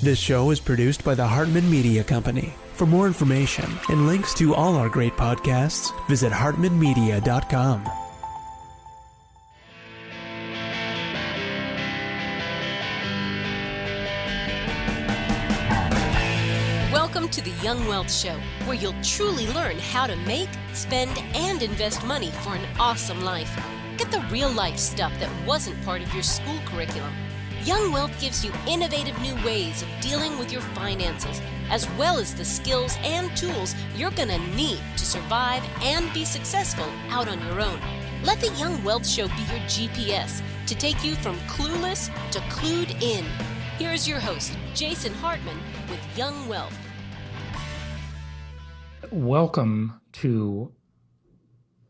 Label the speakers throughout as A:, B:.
A: This show is produced by the Hartman Media Company. For more information and links to all our great podcasts, visit hartmanmedia.com.
B: Welcome to the Young Wealth Show, where you'll truly learn how to make, spend, and invest money for an awesome life. Get the real-life stuff that wasn't part of your school curriculum. Young Wealth gives you innovative new ways of dealing with your finances, as well as the skills and tools you're going to need to survive and be successful out on your own. Let the Young Wealth Show be your GPS to take you from clueless to clued in. Here's your host, Jason Hartman, with Young Wealth.
C: Welcome to,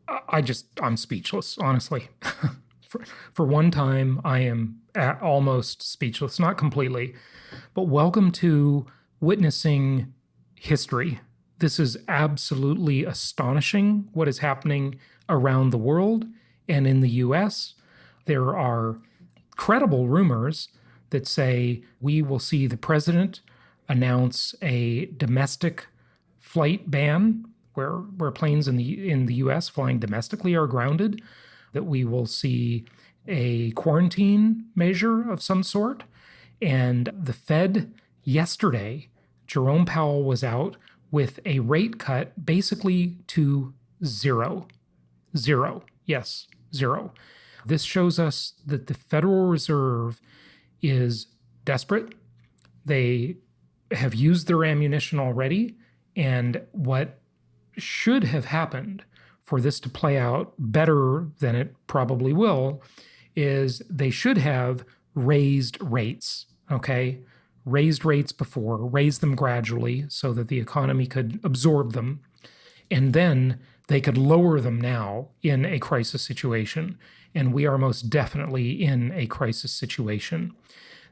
C: I'm speechless, honestly. For one time, I am almost speechless, not completely, but welcome to witnessing history. This is absolutely astonishing what is happening around the world and in the U.S. There are credible rumors that say we will see the president announce a domestic flight ban where planes in the U.S. flying domestically are grounded, that we will see a quarantine measure of some sort. And the Fed yesterday, Jerome Powell was out with a rate cut basically to zero. Zero. Yes, zero. This shows us that the Federal Reserve is desperate. They have used their ammunition already. And what should have happened for this to play out better than it probably will is they should have raised rates, okay? Raised rates before, raised them gradually so that the economy could absorb them, and then they could lower them now in a crisis situation. And we are most definitely in a crisis situation.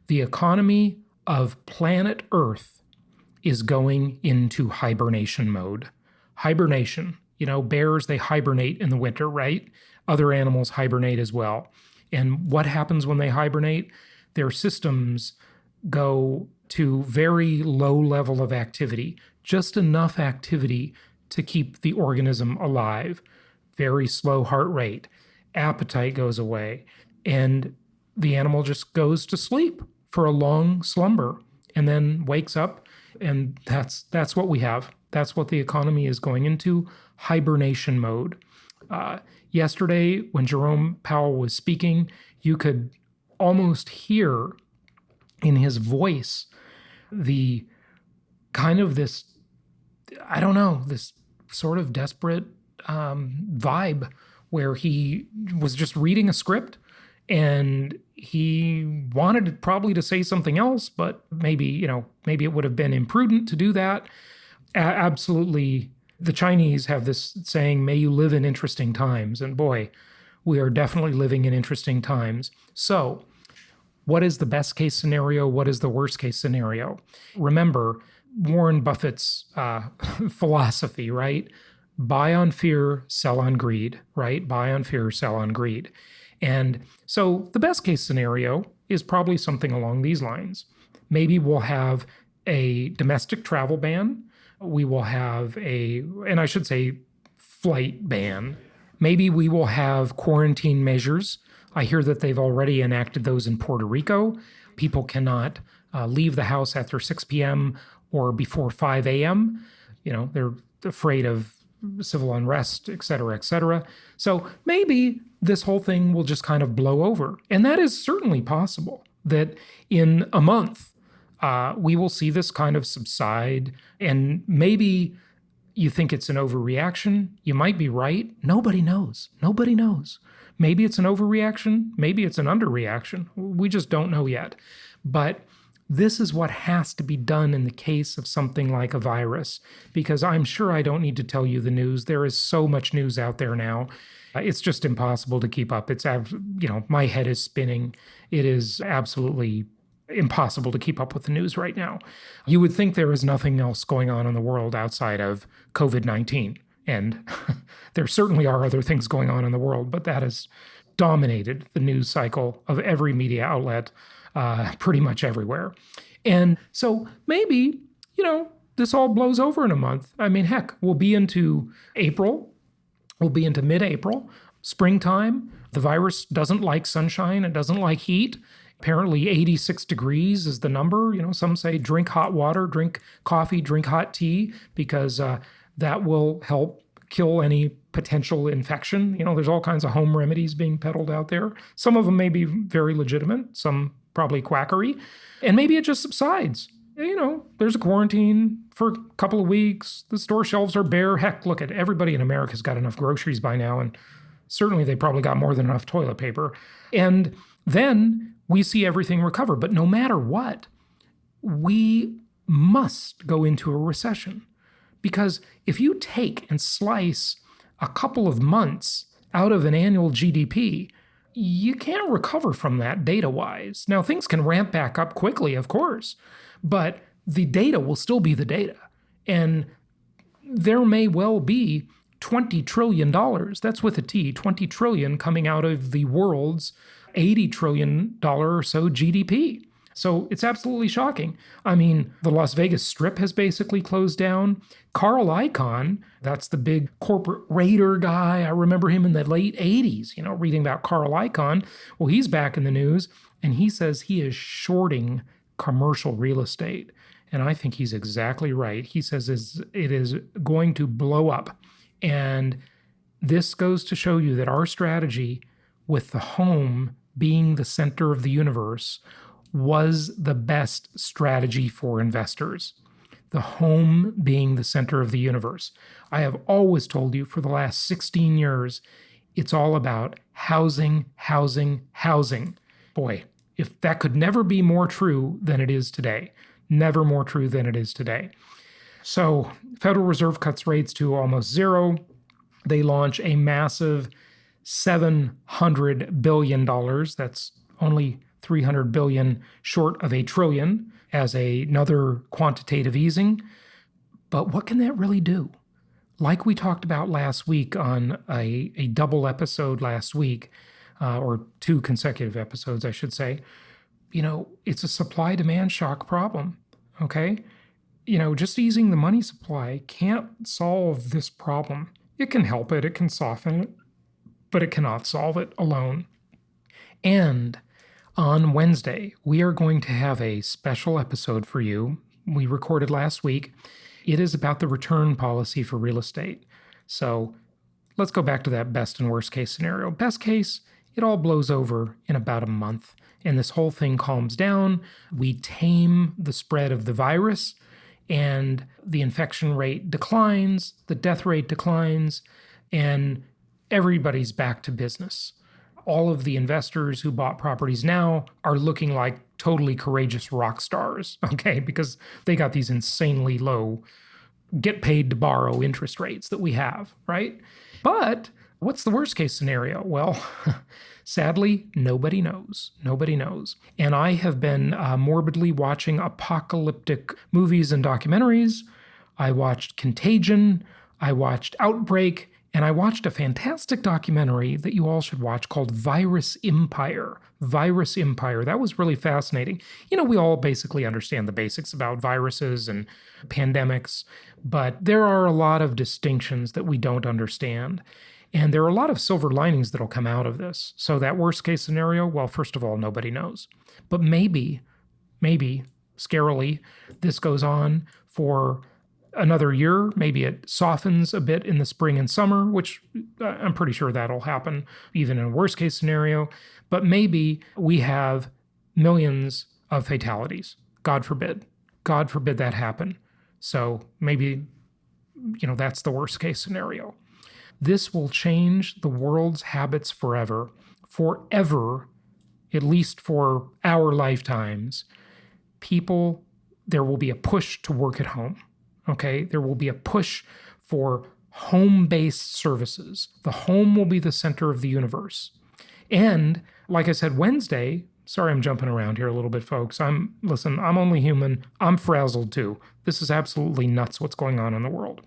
C: The economy of planet Earth is going into hibernation mode. Hibernation, bears, they hibernate in the winter, right? Other animals hibernate as well. And what happens when they hibernate? Their systems go to very low level of activity, just enough activity to keep the organism alive. Very slow heart rate, appetite goes away, and the animal just goes to sleep for a long slumber and then wakes up. And that's what we have. That's what the economy is going into, hibernation mode. Yesterday, when Jerome Powell was speaking, you could almost hear in his voice the kind of this sort of desperate vibe where he was just reading a script and he wanted probably to say something else, but maybe it would have been imprudent to do that. Absolutely. The Chinese have this saying, may you live in interesting times. And boy, we are definitely living in interesting times. So what is the best case scenario? What is the worst case scenario? Remember Warren Buffett's philosophy, right? Buy on fear, sell on greed, right? Buy on fear, sell on greed. And so the best case scenario is probably something along these lines. Maybe we'll have a domestic travel ban. We will have flight ban. Maybe we will have quarantine measures. I hear that they've already enacted those in Puerto Rico. People cannot leave the house after 6 p.m. or before 5 a.m. They're afraid of civil unrest, et cetera, et cetera. So maybe this whole thing will just kind of blow over. And that is certainly possible, that in a month, we will see this kind of subside. And maybe you think it's an overreaction. You might be right. Nobody knows. Nobody knows. Maybe it's an overreaction. Maybe it's an underreaction. We just don't know yet. But this is what has to be done in the case of something like a virus, because I'm sure I don't need to tell you the news. There is so much news out there now. It's just impossible to keep up. It's, my head is spinning. It is absolutely impossible to keep up with the news right now. You would think there is nothing else going on in the world outside of COVID-19. And there certainly are other things going on in the world, but that has dominated the news cycle of every media outlet pretty much everywhere. And so maybe, this all blows over in a month. I mean, heck, we'll be into April. We'll be into mid-April, springtime. The virus doesn't like sunshine. It doesn't like heat. Apparently 86 degrees is the number. Some say drink hot water, drink coffee, drink hot tea, because that will help kill any potential infection. There's all kinds of home remedies being peddled out there. Some of them may be very legitimate, some probably quackery, and maybe it just subsides. There's a quarantine for a couple of weeks. The store shelves are bare. Heck, look at everybody in America's got enough groceries by now, and certainly they probably got more than enough toilet paper. And then we see everything recover. But no matter what, we must go into a recession. Because if you take and slice a couple of months out of an annual GDP, you can't recover from that data-wise. Now, things can ramp back up quickly, of course, but the data will still be the data. And there may well be $20 trillion, that's with a T, 20 trillion coming out of the world's $80 trillion or so GDP. So it's absolutely shocking. I mean, the Las Vegas Strip has basically closed down. Carl Icahn, that's the big corporate raider guy. I remember him in the late 80s, reading about Carl Icahn. Well, he's back in the news, and he says he is shorting commercial real estate. And I think he's exactly right. He says it is going to blow up. And this goes to show you that our strategy with the home being the center of the universe was the best strategy for investors. The home being the center of the universe. I have always told you for the last 16 years, it's all about housing, housing, housing. Boy, if that could never be more true than it is today. Never more true than it is today. So Federal Reserve cuts rates to almost zero. They launch a massive $700 billion. That's only $300 billion short of $1 trillion as another quantitative easing. But what can that really do? Like we talked about last week on a double episode last week, or 2 consecutive episodes, I should say, it's a supply-demand shock problem, okay? Just easing the money supply can't solve this problem. It can help it, it can soften it, but it cannot solve it alone. And on Wednesday, we are going to have a special episode for you. We recorded last week. It is about the return policy for real estate. So let's go back to that best and worst case scenario. Best case, it all blows over in about a month, and this whole thing calms down. We tame the spread of the virus, and the infection rate declines, the death rate declines, and everybody's back to business. All of the investors who bought properties now are looking like totally courageous rock stars, okay? Because they got these insanely low get paid to borrow interest rates that we have, right? But what's the worst case scenario? Well, sadly, nobody knows. Nobody knows. And I have been morbidly watching apocalyptic movies and documentaries. I watched Contagion. I watched Outbreak. And I watched a fantastic documentary that you all should watch called Virus Empire. Virus Empire. That was really fascinating. We all basically understand the basics about viruses and pandemics, but there are a lot of distinctions that we don't understand. And there are a lot of silver linings that'll come out of this. So that worst case scenario, well, first of all, nobody knows. But maybe, scarily, this goes on for another year. Maybe it softens a bit in the spring and summer, which I'm pretty sure that'll happen even in a worst case scenario. But maybe we have millions of fatalities. God forbid. God forbid that happen. So maybe, that's the worst case scenario. This will change the world's habits forever, at least for our lifetimes. There will be a push to work at home. Okay, there will be a push for home-based services. The home will be the center of the universe. And like I said, Wednesday, sorry I'm jumping around here a little bit, folks. I'm only human. I'm frazzled too. This is absolutely nuts what's going on in the world.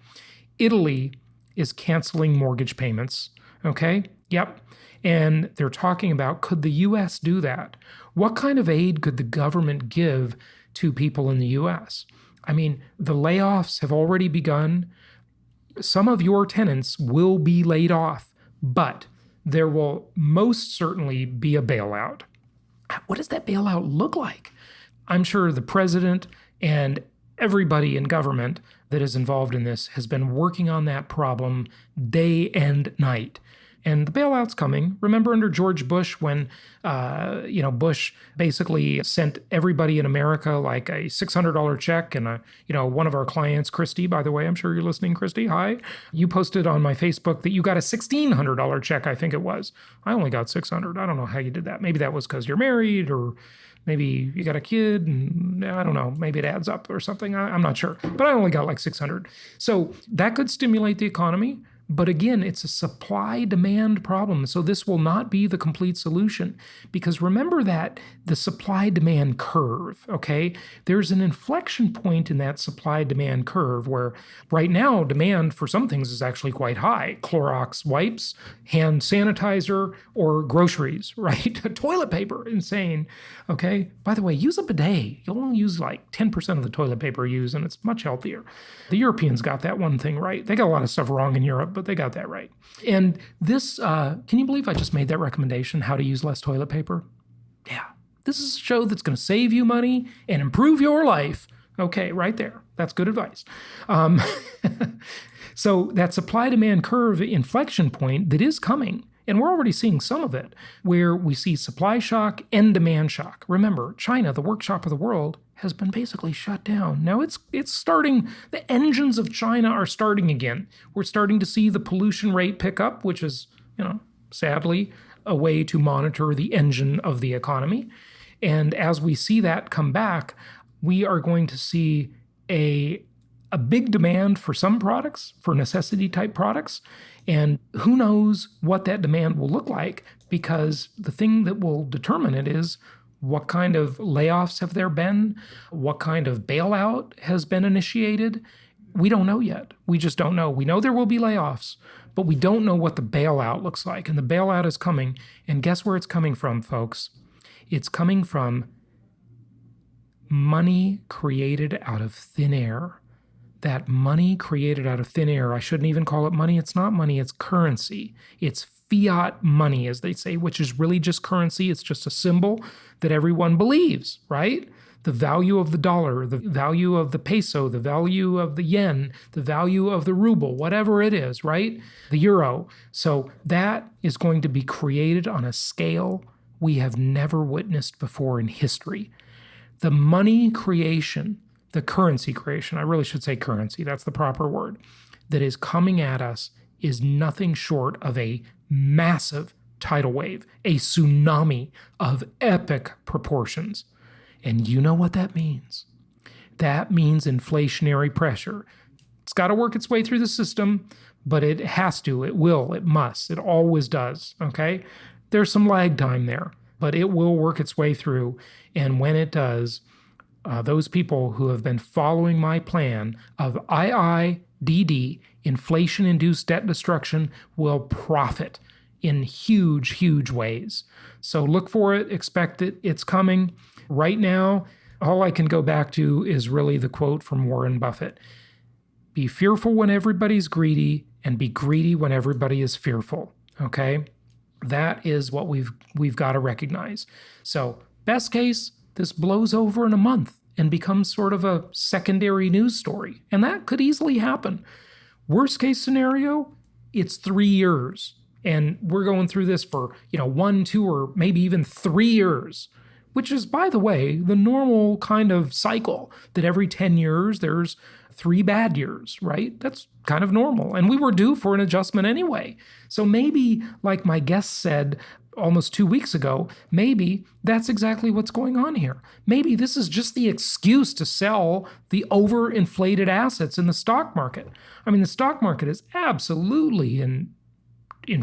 C: Italy is canceling mortgage payments, okay? Yep. And they're talking about, could the U.S. do that? What kind of aid could the government give to people in the US. I mean, the layoffs have already begun. Some of your tenants will be laid off, but there will most certainly be a bailout. What does that bailout look like? I'm sure the president and everybody in government that is involved in this has been working on that problem day and night. And the bailout's coming. Remember under George Bush when, Bush basically sent everybody in America like a $600 check, and one of our clients, Christy, by the way, I'm sure you're listening, Christy, hi. You posted on my Facebook that you got a $1,600 check, I think it was. I only got $600. I don't know how you did that. Maybe that was because you're married, or maybe you got a kid, and I don't know, maybe it adds up or something. I'm not sure. But I only got like $600. So that could stimulate the economy. But again, it's a supply-demand problem. So this will not be the complete solution, because remember that the supply-demand curve, okay? There's an inflection point in that supply-demand curve where right now demand for some things is actually quite high. Clorox wipes, hand sanitizer, or groceries, right? Toilet paper, insane, okay? By the way, use a bidet. You'll only use like 10% of the toilet paper you use, and it's much healthier. The Europeans got that one thing right. They got a lot of stuff wrong in Europe, but they got that right. And this, can you believe I just made that recommendation, how to use less toilet paper? Yeah. This is a show that's going to save you money and improve your life. Okay, right there. That's good advice. So that supply-demand curve inflection point that is coming, and we're already seeing some of it, where we see supply shock and demand shock. Remember, China, the workshop of the world, has been basically shut down. Now it's starting, the engines of China are starting again. We're starting to see the pollution rate pick up, which is, sadly, a way to monitor the engine of the economy. And as we see that come back, we are going to see a big demand for some products, for necessity-type products. And who knows what that demand will look like, because the thing that will determine it is what kind of layoffs have there been, what kind of bailout has been initiated. We don't know yet. We just don't know. We know there will be layoffs, but we don't know what the bailout looks like. And the bailout is coming. And guess where it's coming from, folks? It's coming from money created out of thin air. That money created out of thin air, I shouldn't even call it money. It's not money, it's currency. It's fiat money, as they say, which is really just currency. It's just a symbol that everyone believes, right? The value of the dollar, the value of the peso, the value of the yen, the value of the ruble, whatever it is, right? The euro. So that is going to be created on a scale we have never witnessed before in history. The money creation, the currency creation, I really should say currency, that's the proper word, that is coming at us is nothing short of a massive tidal wave, a tsunami of epic proportions. And you know what that means? That means inflationary pressure. It's got to work its way through the system, but it has to, it will, it must, it always does, okay? There's some lag time there, but it will work its way through. And when it does, those people who have been following my plan of IIDD, inflation-induced debt destruction, will profit in huge, huge ways. So look for it, expect it, it's coming. Right now, all I can go back to is really the quote from Warren Buffett. Be fearful when everybody's greedy, and be greedy when everybody is fearful, okay? That is what we've got to recognize. So best case, this blows over in a month and becomes sort of a secondary news story. And that could easily happen. Worst case scenario, it's 3 years. And we're going through this for, 1, 2, or maybe even 3 years, which is, by the way, the normal kind of cycle that every 10 years there's 3 bad years, right? That's kind of normal. And we were due for an adjustment anyway. So maybe, like my guest said almost 2 weeks ago, maybe that's exactly what's going on here. Maybe this is just the excuse to sell the overinflated assets in the stock market. I mean, the stock market is absolutely in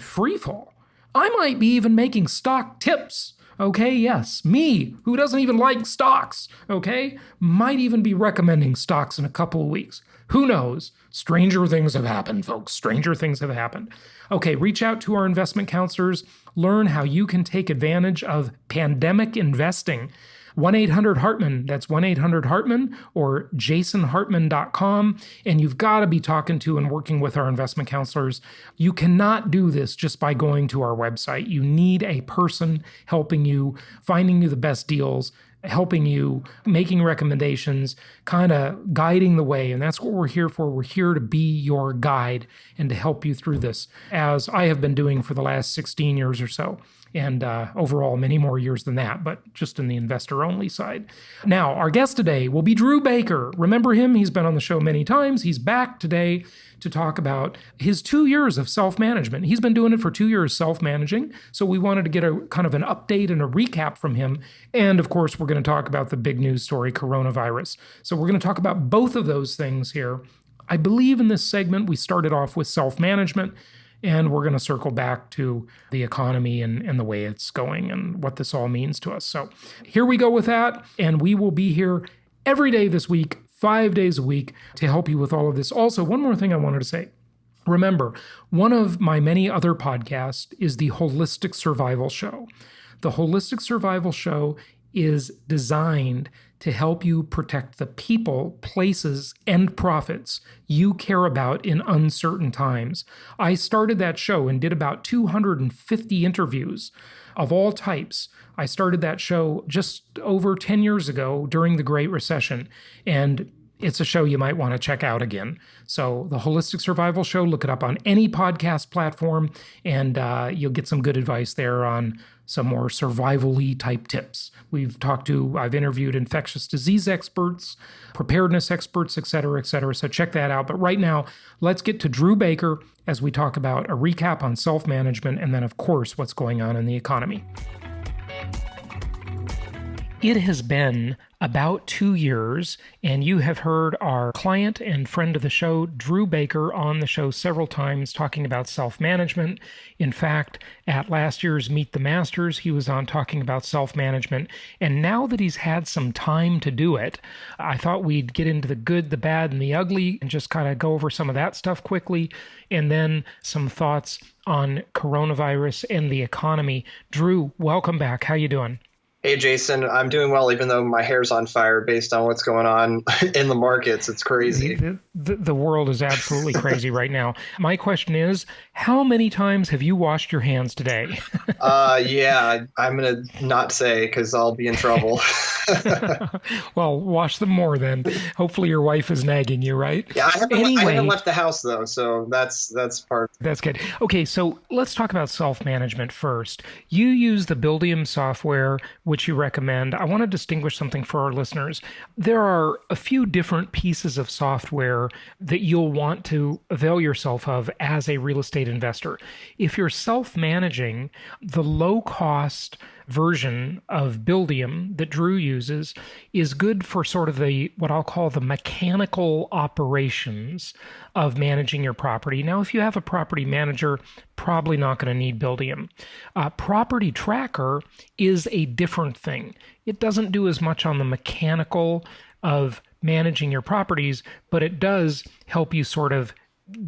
C: free fall. I might be even making stock tips. Okay, yes, me, who doesn't even like stocks, okay, might even be recommending stocks in a couple of weeks. Who knows? Stranger things have happened, folks. Stranger things have happened. Okay, reach out to our investment counselors. Learn how you can take advantage of pandemic investing. 1-800-HARTMAN, that's 1-800-HARTMAN or jasonhartman.com. And you've got to be talking to and working with our investment counselors. You cannot do this just by going to our website. You need a person helping you, finding you the best deals, helping you, making recommendations, kind of guiding the way. And that's what we're here for. We're here to be your guide and to help you through this, as I have been doing for the last 16 years or so. And overall, many more years than that, but just in the investor-only side. Now, our guest today will be Drew Baker. Remember him? He's been on the show many times. He's back today to talk about his 2 years of self-management. He's been doing it for 2 years, self-managing. So we wanted to get a kind of an update and a recap from him. And of course, we're going to talk about the big news story, coronavirus. So we're going to talk about both of those things here. I believe in this segment, we started off with self-management, and we're going to circle back to the economy and the way it's going and what this all means to us. So here we go with that. And we will be here every day this week, 5 days a week, to help you with all of this. Also, one more thing I wanted to say. Remember, one of my many other podcasts is the Holistic Survival Show. The Holistic Survival Show is designed to help you protect the people, places, and profits you care about in uncertain times. I started that show and did about 250 interviews of all types. I started that show just over 10 years ago during the Great Recession, and it's a show you might want to check out again. So the Holistic Survival Show, look it up on any podcast platform, and you'll get some good advice there on some more survival-y type tips. I've interviewed infectious disease experts, preparedness experts, et cetera, et cetera. So check that out. But right now, let's get to Drew Baker as we talk about a recap on self-management and then, of course, what's going on in the economy. It has been about 2 years, and you have heard our client and friend of the show, Drew Baker, on the show several times talking about self-management. In fact, at last year's Meet the Masters, he was on talking about self-management. And now that he's had some time to do it, I thought we'd get into the good, the bad, and the ugly and just kind of go over some of that stuff quickly, and then some thoughts on coronavirus and the economy. Drew, welcome back. How you doing?
D: Hey, Jason, I'm doing well, even though my hair's on fire based on what's going on in the markets. It's crazy.
C: The world is absolutely crazy right now. My question is, how many times have you washed your hands today?
D: Yeah, I'm going to not say because I'll be in trouble.
C: Well, wash them more then. Hopefully your wife is nagging you, right?
D: Yeah, I haven't left the house, though, so that's part.
C: That's good. Okay, so let's talk about self-management first. You use the Buildium software, which you recommend. I want to distinguish something for our listeners. There are a few different pieces of software that you'll want to avail yourself of as a real estate investor. If you're self-managing, the low-cost version of Buildium that Drew uses is good for sort of what I'll call the mechanical operations of managing your property. Now, if you have a property manager, probably not going to need Buildium. Property Tracker is a different thing. It doesn't do as much on the mechanical of managing your properties, but it does help you sort of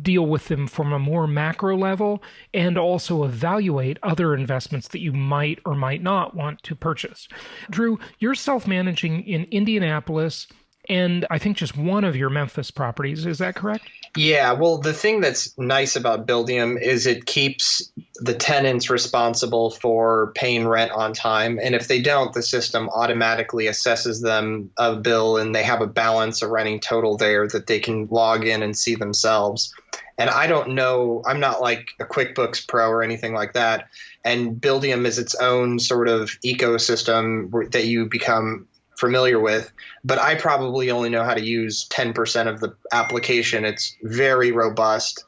C: deal with them from a more macro level and also evaluate other investments that you might or might not want to purchase. Drew, you're self-managing in Indianapolis and I think just one of your Memphis properties. Is that correct?
D: Yeah, well, the thing that's nice about Buildium is it keeps the tenants responsible for paying rent on time. And if they don't, the system automatically assesses them a bill and they have a balance, a running total there that they can log in and see themselves. And I don't know, I'm not like a QuickBooks Pro or anything like that. And Buildium is its own sort of ecosystem that you become familiar with, but I probably only know how to use 10% of the application. It's very robust,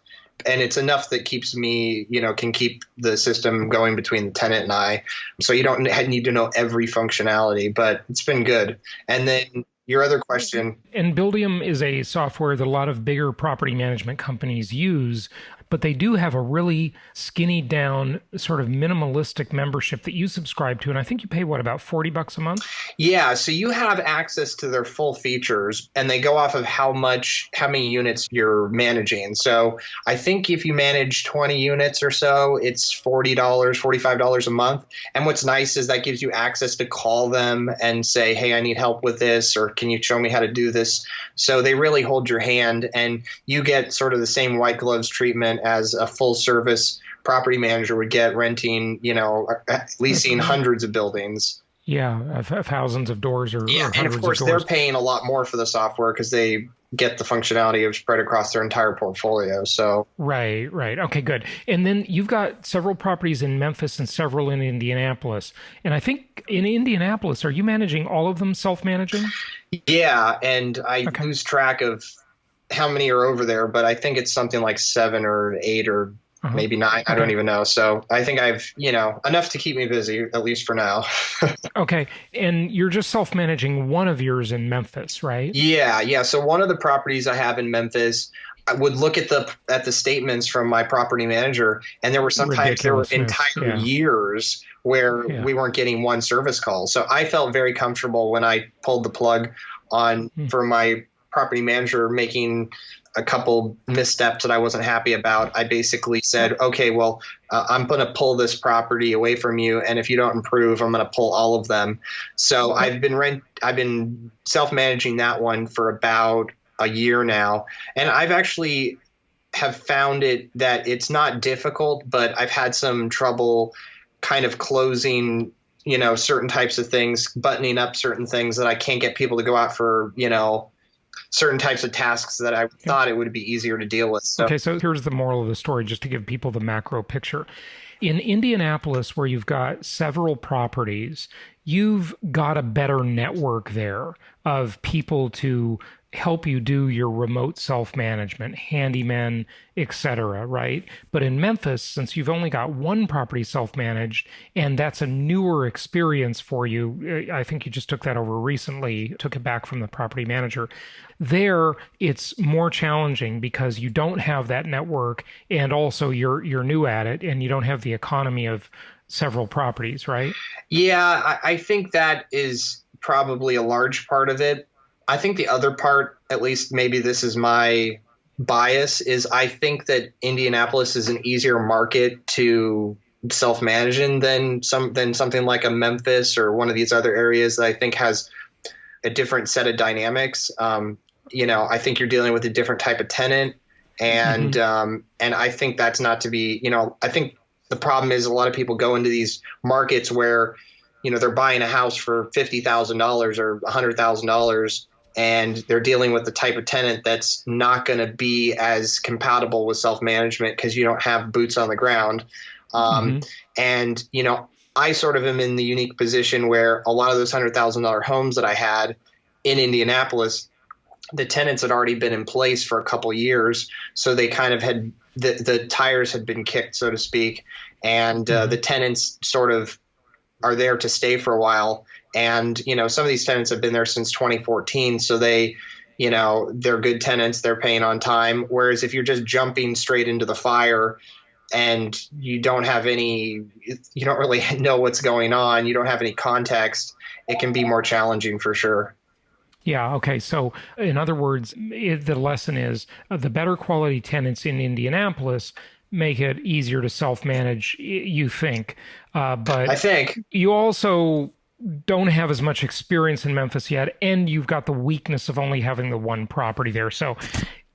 D: and it's enough that keeps me, can keep the system going between the tenant and I. So you don't need to know every functionality, but it's been good. And then your other question.
C: And Buildium is a software that a lot of bigger property management companies use but they do have a really skinny down sort of minimalistic membership that you subscribe to. And I think you pay, what, about $40 a month?
D: Yeah, so you have access to their full features, and they go off of how many units you're managing. So I think if you manage 20 units or so, it's $40, $45 a month. And what's nice is that gives you access to call them and say, hey, I need help with this, or can you show me how to do this? So they really hold your hand, and you get sort of the same white gloves treatment as a full service property manager would get renting, leasing hundreds of buildings.
C: Yeah, thousands of doors or hundreds
D: and of course
C: of doors.
D: they're paying a lot more for the software because they get the functionality of spread across their entire portfolio. So
C: Right. Okay, good. And then you've got several properties in Memphis and several in Indianapolis. And I think in Indianapolis, are you managing all of them self-managing?
D: Yeah, and I lose track of how many are over there, but I think it's something like 7 or 8 or maybe 9. I don't even know. So I think I've, enough to keep me busy, at least for now.
C: Okay. And you're just self-managing one of yours in Memphis, right?
D: Yeah. So one of the properties I have in Memphis, I would look at the statements from my property manager, and there were entire years where we weren't getting one service call. So I felt very comfortable when I pulled the plug on for my property manager making a couple missteps that I wasn't happy about. I basically said, okay, well, I'm going to pull this property away from you, and if you don't improve, I'm going to pull all of them. So I've been self-managing that one for about a year now, and I've actually have found that it's not difficult, but I've had some trouble kind of closing, certain types of things, buttoning up certain things that I can't get people to go out for, certain types of tasks that I thought it would be easier to deal with. So.
C: Okay, so here's the moral of the story, just to give people the macro picture. In Indianapolis, where you've got several properties, you've got a better network there of people to help you do your remote self-management, handymen, etc., right? But in Memphis, since you've only got one property self-managed, and that's a newer experience for you, I think you just took that over recently, took it back from the property manager. There, it's more challenging because you don't have that network, and also you're new at it, and you don't have the economy of several properties, right?
D: Yeah, I think that is probably a large part of it. I think the other part, at least maybe this is my bias, is I think that Indianapolis is an easier market to self-manage in than something like a Memphis or one of these other areas that I think has a different set of dynamics. I think you're dealing with a different type of tenant, and I think that's not to be. I think the problem is a lot of people go into these markets where they're buying a house for $50,000 or $100,000. And they're dealing with the type of tenant that's not going to be as compatible with self-management because you don't have boots on the ground. And, I sort of am in the unique position where a lot of those $100,000 homes that I had in Indianapolis, the tenants had already been in place for a couple years. So they kind of had the tires had been kicked, so to speak. And the tenants sort of are there to stay for a while. And, some of these tenants have been there since 2014. So they're good tenants. They're paying on time. Whereas if you're just jumping straight into the fire and you don't really know what's going on, you don't have any context, it can be more challenging for sure.
C: Yeah. Okay. So in other words, the lesson is the better quality tenants in Indianapolis make it easier to self-manage, you think. But
D: I think
C: you also don't have as much experience in Memphis yet, and you've got the weakness of only having the one property there. So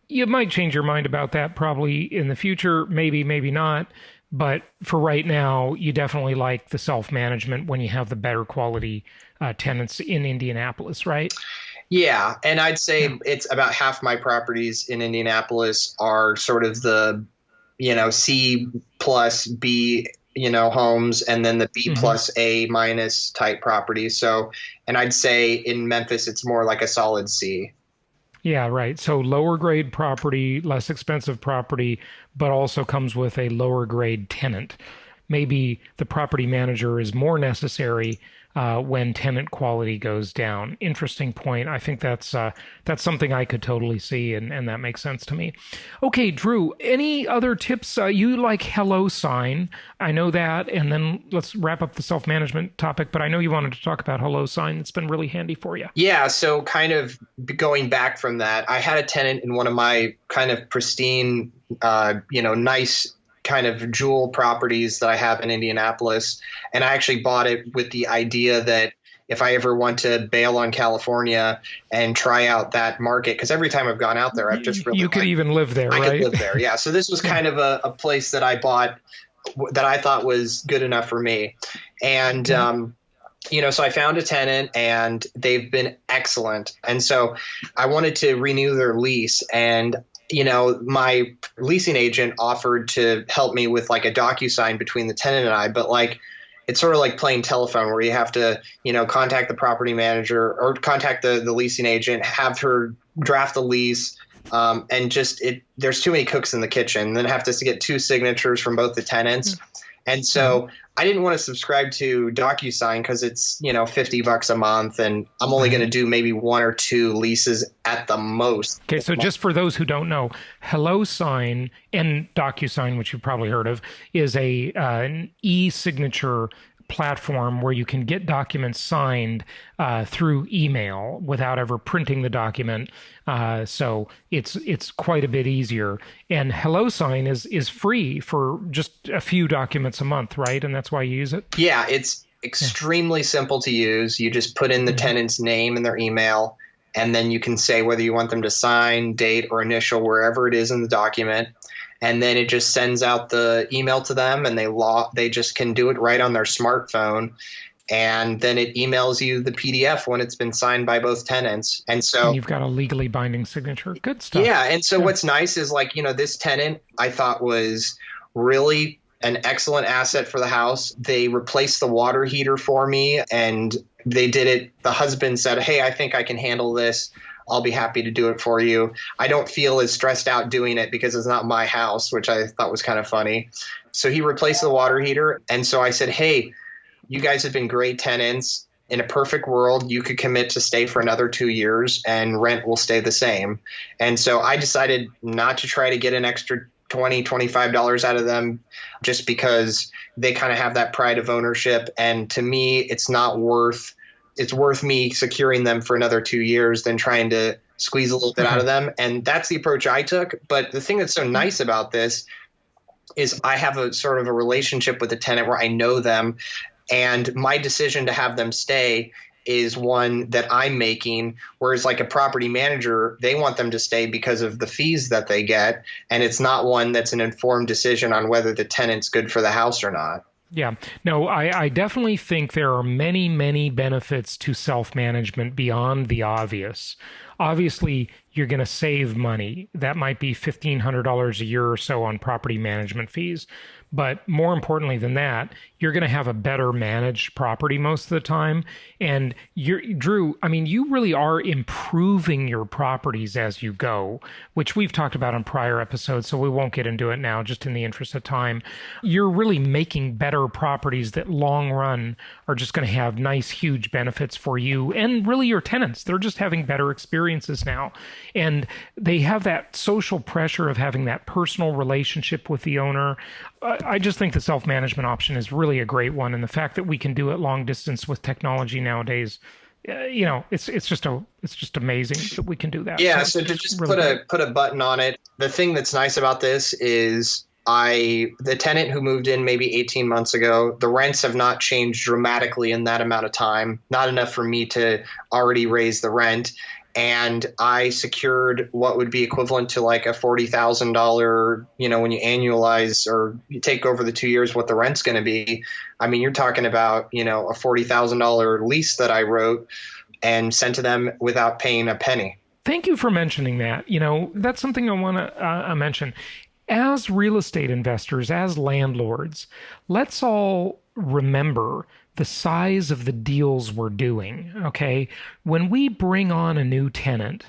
C: you might change your mind about that probably in the future, maybe not. But for right now, you definitely like the self-management when you have the better quality tenants in Indianapolis, right?
D: Yeah. And I'd say it's about half my properties in Indianapolis are sort of the, C plus B, homes, and then the B plus A minus type properties. So, and I'd say in Memphis, it's more like a solid C.
C: Yeah, right. So lower grade property, less expensive property, but also comes with a lower grade tenant. Maybe the property manager is more necessary, when tenant quality goes down. Interesting point. I think that's something I could totally see, and that makes sense to me. Okay, Drew, any other tips? You like Hello Sign. I know that, and then let's wrap up the self-management topic, but I know you wanted to talk about Hello Sign. It's been really handy for you.
D: Yeah, so kind of going back from that, I had a tenant in one of my kind of pristine, nice kind of jewel properties that I have in Indianapolis. And I actually bought it with the idea that if I ever want to bail on California and try out that market, because every time I've gone out there, I've just really
C: You could even live there, right?
D: I could live there, yeah. So this was kind of a place that I bought that I thought was good enough for me. And, so I found a tenant and they've been excellent. And so I wanted to renew their lease. And, my leasing agent offered to help me with like a DocuSign between the tenant and I. But like, it's sort of like playing telephone where you have to, contact the property manager or contact the leasing agent, have her draft the lease. And there's too many cooks in the kitchen. Then have to get 2 signatures from both the tenants. And so I didn't want to subscribe to DocuSign because it's, $50 a month and I'm only going to do maybe 1 or 2 leases at the most.
C: Okay. So just for those who don't know, HelloSign and DocuSign, which you've probably heard of, is an e-signature platform where you can get documents signed through email without ever printing the document. So it's quite a bit easier. And HelloSign is free for just a few documents a month, right? And that's why you use it?
D: Yeah, it's extremely simple to use. You just put in the tenant's name and their email, and then you can say whether you want them to sign, date, or initial wherever it is in the document. And then it just sends out the email to them, and they just can do it right on their smartphone. And then it emails you the PDF when it's been signed by both tenants. And
C: you've got a legally binding signature. Good stuff.
D: Yeah. And so what's nice is this tenant I thought was really an excellent asset for the house. They replaced the water heater for me, and they did it. The husband said, "Hey, I think I can handle this. I'll be happy to do it for you. I don't feel as stressed out doing it because it's not my house," which I thought was kind of funny. So he replaced the water heater. And so I said, "Hey, you guys have been great tenants. In a perfect world, you could commit to stay for another 2 years and rent will stay the same." And so I decided not to try to get an extra $20, $25 out of them just because they kind of have that pride of ownership. And to me, it's worth me securing them for another 2 years than trying to squeeze a little bit out of them. And that's the approach I took. But the thing that's so nice about this is I have a sort of a relationship with the tenant where I know them, and my decision to have them stay is one that I'm making, whereas like a property manager, they want them to stay because of the fees that they get. And it's not one that's an informed decision on whether the tenant's good for the house or not.
C: Yeah, no, I definitely think there are many, many benefits to self-management beyond the obvious. Obviously, you're going to save money. That might be $1,500 a year or so on property management fees. But more importantly than that, you're going to have a better managed property most of the time. And Drew, I mean, you really are improving your properties as you go, which we've talked about on prior episodes, so we won't get into it now, just in the interest of time. You're really making better properties that long run are just going to have nice, huge benefits for you and really your tenants. They're just having better experiences now. And they have that social pressure of having that personal relationship with the owner. I just think the self-management option is really a great one. And the fact that we can do it long distance with technology nowadays, it's just amazing that we can do that.
D: Yeah. So to just really put a button on it, the thing that's nice about this is the tenant who moved in maybe 18 months ago, the rents have not changed dramatically in that amount of time, not enough for me to already raise the rent. And I secured what would be equivalent to like a $40,000, when you annualize or you take over the 2 years, what the rent's going to be. I mean, you're talking about, a $40,000 lease that I wrote and sent to them without paying a penny.
C: Thank you for mentioning that. That's something I want to mention. As real estate investors, as landlords, let's all remember the size of the deals we're doing, okay? When we bring on a new tenant,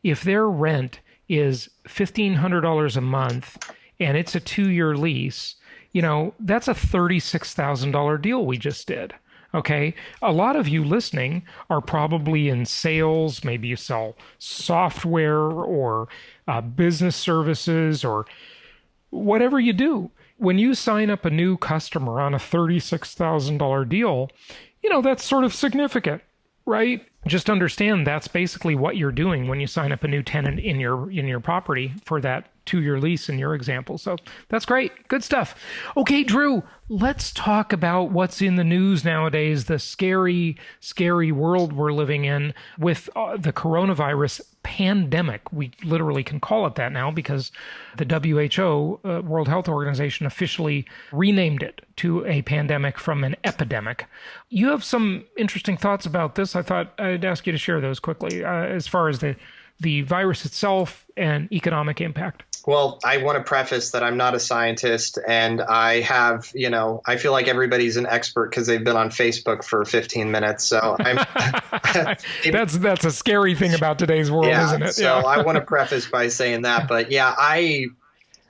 C: if their rent is $1,500 a month and it's a 2-year lease, that's a $36,000 deal we just did. Okay. A lot of you listening are probably in sales. Maybe you sell software or business services or whatever you do. When you sign up a new customer on a $36,000 deal, that's sort of significant, right? Just understand that's basically what you're doing when you sign up a new tenant in your property for that 2-year lease in your example. So that's great. Good stuff. Okay, Drew, let's talk about what's in the news nowadays, the scary, scary world we're living in with the coronavirus pandemic. We literally can call it that now because the WHO, World Health Organization, officially renamed it to a pandemic from an epidemic. You have some interesting thoughts about this. I thought I'd ask you to share those quickly as far as the virus itself and economic impact.
D: Well, I want to preface that I'm not a scientist, and I have, I feel like everybody's an expert because they've been on Facebook for 15 minutes. So I'm
C: that's a scary thing about today's world, isn't it?
D: So I want to preface by saying that, but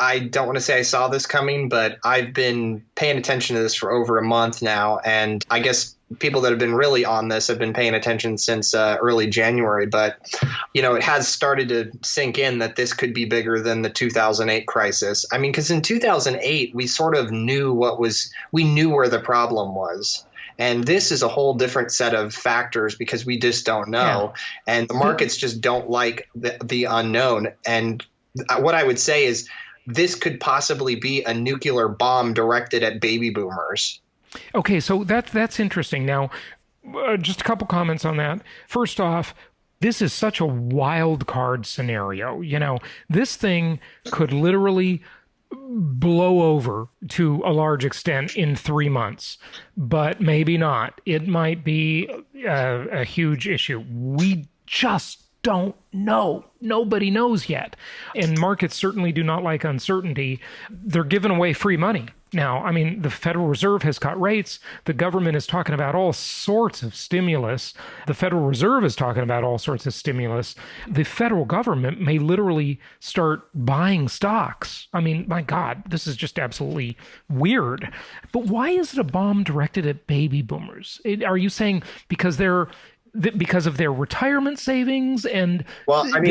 D: I don't want to say I saw this coming, but I've been paying attention to this for over a month now, and I guess people that have been really on this have been paying attention since early January. But, it has started to sink in that this could be bigger than the 2008 crisis. I mean, because in 2008, we sort of knew we knew where the problem was. And this is a whole different set of factors because we just don't know. Yeah. And the markets just don't like the unknown. And what I would say is this could possibly be a nuclear bomb directed at baby boomers.
C: Okay, so that's interesting. Now, just a couple comments on that. First off, this is such a wild card scenario. This thing could literally blow over to a large extent in 3 months, but maybe not. It might be a huge issue. We just don't know. Nobody knows yet. And markets certainly do not like uncertainty. They're giving away free money. Now, I mean, the Federal Reserve has cut rates. The government is talking about all sorts of stimulus. The Federal Reserve is talking about all sorts of stimulus. The federal government may literally start buying stocks. I mean, my God, this is just absolutely weird. But why is it a bomb directed at baby boomers? Are you saying because of their retirement savings and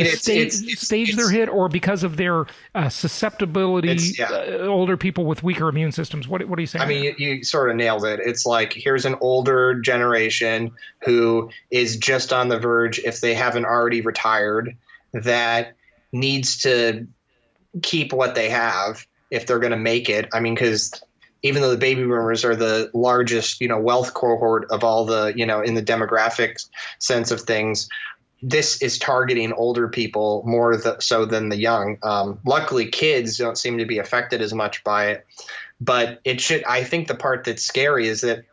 C: stage they're hit, or because of their susceptibility, older people with weaker immune systems? What are you saying?
D: I mean, you sort of nailed it. It's like, here's an older generation who is just on the verge, if they haven't already retired, that needs to keep what they have if they're going to make it. I mean, because even though the baby boomers are the largest, wealth cohort of all the, in the demographic sense of things, this is targeting older people more so than the young. Luckily, kids don't seem to be affected as much by it, but I think the part that's scary is that,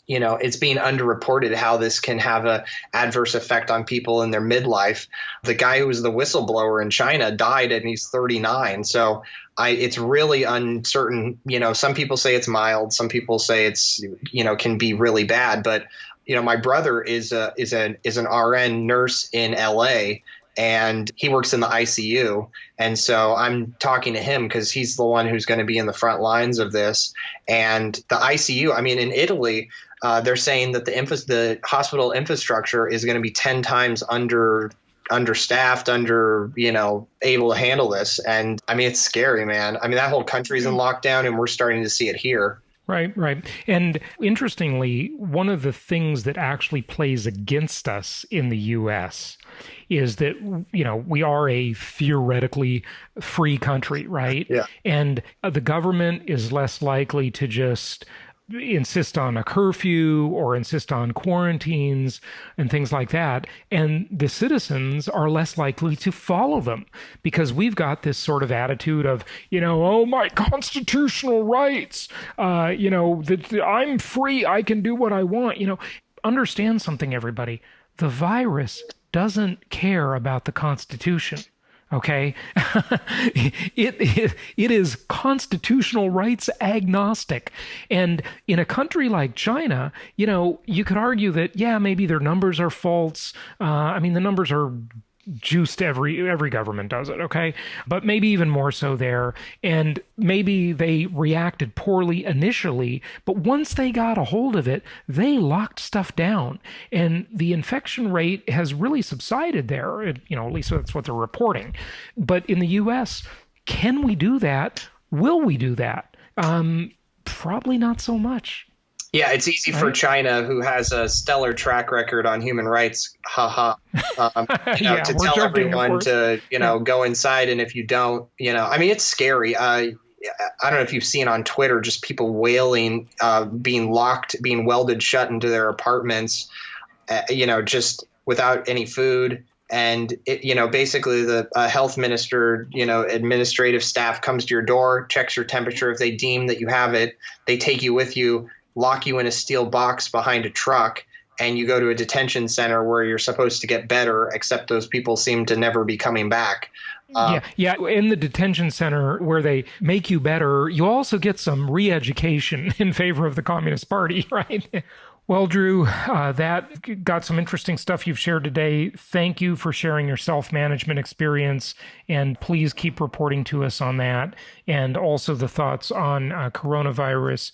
D: it's being underreported how this can have a adverse effect on people in their midlife. The guy who was the whistleblower in China died and he's 39. So it's really uncertain. Some people say it's mild. Some people say it's, can be really bad. But, my brother is an RN nurse in LA, and he works in the ICU. And so I'm talking to him because he's the one who's going to be in the front lines of this. And the ICU, I mean, in Italy, they're saying that the hospital infrastructure is going to be 10 times understaffed, able to handle this. And I mean, it's scary, man. I mean, that whole country's in lockdown, and we're starting to see it here.
C: Right. And interestingly, one of the things that actually plays against us in the U.S. is that, we are a theoretically free country, right?
D: Yeah.
C: And the government is less likely to just insist on a curfew or insist on quarantines and things like that. And the citizens are less likely to follow them because we've got this sort of attitude of, oh, my constitutional rights, that I'm free, I can do what I want. Understand something, everybody. The virus doesn't care about the Constitution. Okay, it is constitutional rights agnostic. And in a country like China, you could argue that, maybe their numbers are false. I mean, the numbers are juiced every government does it, okay? But maybe even more so there. And maybe they reacted poorly initially, but once they got a hold of it, they locked stuff down. And the infection rate has really subsided there. At least that's what they're reporting. But in the U.S., can we do that? Will we do that? Probably not so much.
D: Yeah, it's easy for China, who has a stellar track record on human rights, to tell everyone to, go inside. And if you don't, it's scary. I don't know if you've seen on Twitter, just people wailing, being locked, being welded shut into their apartments, just without any food. And, basically the health minister, administrative staff comes to your door, checks your temperature. If they deem that you have it, they take you with you, lock you in a steel box behind a truck, and you go to a detention center where you're supposed to get better, except those people seem to never be coming back.
C: Yeah. In the detention center where they make you better, you also get some re-education in favor of the Communist Party, right? Well, Drew, that got some interesting stuff you've shared today. Thank you for sharing your self-management experience, and please keep reporting to us on that, and also the thoughts on coronavirus.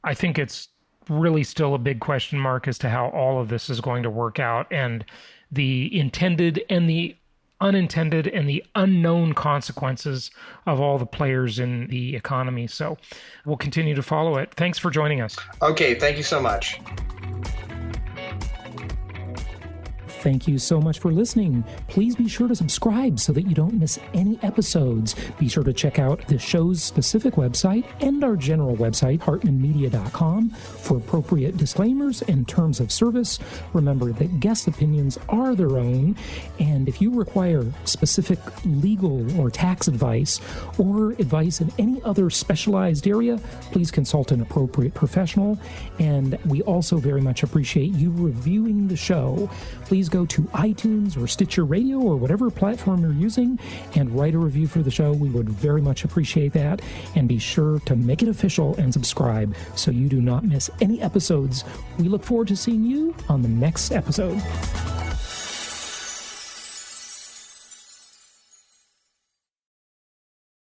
C: I think it's really still a big question mark as to how all of this is going to work out, and the intended and the unintended and the unknown consequences of all the players in the economy. So we'll continue to follow it. Thanks for joining us.
D: Okay, thank you so much.
E: Thank you so much for listening. Please be sure to subscribe so that you don't miss any episodes. Be sure to check out the show's specific website and our general website, hartmanmedia.com, for appropriate disclaimers and terms of service. Remember that guest opinions are their own, and if you require specific legal or tax advice or advice in any other specialized area, please consult an appropriate professional. And we also very much appreciate you reviewing the show. Please go to iTunes or Stitcher Radio or whatever platform you're using and write a review for the show. We would very much appreciate that. And be sure to make it official and subscribe so you do not miss any episodes. We look forward to seeing you on the next episode.